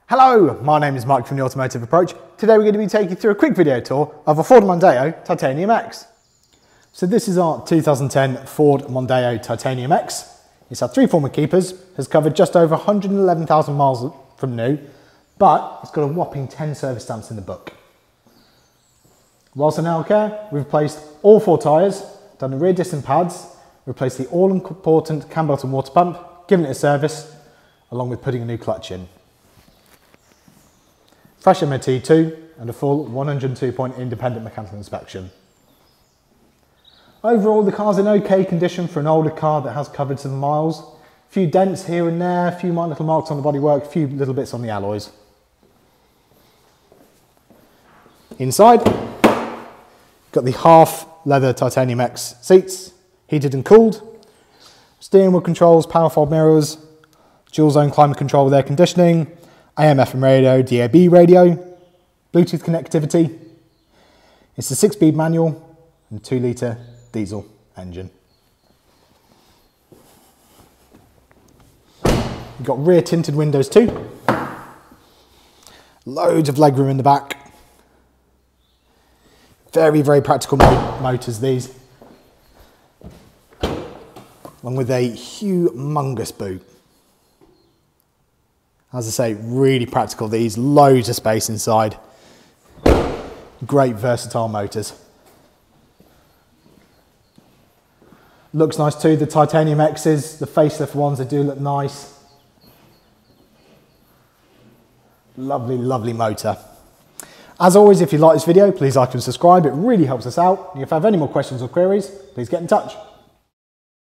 Hello, my name is Mike from The Automotive Approach. Today we're going to be taking you through a quick video tour of a Ford Mondeo Titanium X. So this is our 2010 Ford Mondeo Titanium X. It's had 3 former keepers, has covered just over 111,000 miles from new, but it's got a whopping 10 service stamps in the book. Whilst in our care, we've replaced all 4 tyres, done the rear disc and pads, replaced the all-important Cambelt and water pump, given it a service, along with putting a new clutch in. Fresh MOT too, and a full 102-point independent mechanical inspection. Overall, the car's in okay condition for an older car that has covered some miles. A few dents here and there, a few little marks on the bodywork, a few little bits on the alloys. Inside, got the half leather Titanium X seats, heated and cooled. Steering wheel controls, power fold mirrors, dual zone climate control with air conditioning, AM/FM radio, DAB radio, Bluetooth connectivity. It's a 6-speed manual and 2-litre diesel engine. You've got rear tinted windows too. Loads of legroom in the back. Very, very practical motors these. Along with a humongous boot. As I say, really practical these, loads of space inside. Great versatile motors. Looks nice too, the Titanium X's, the facelift ones, they do look nice. Lovely, lovely motor. As always, if you like this video, please like and subscribe, it really helps us out. And if you have any more questions or queries, please get in touch.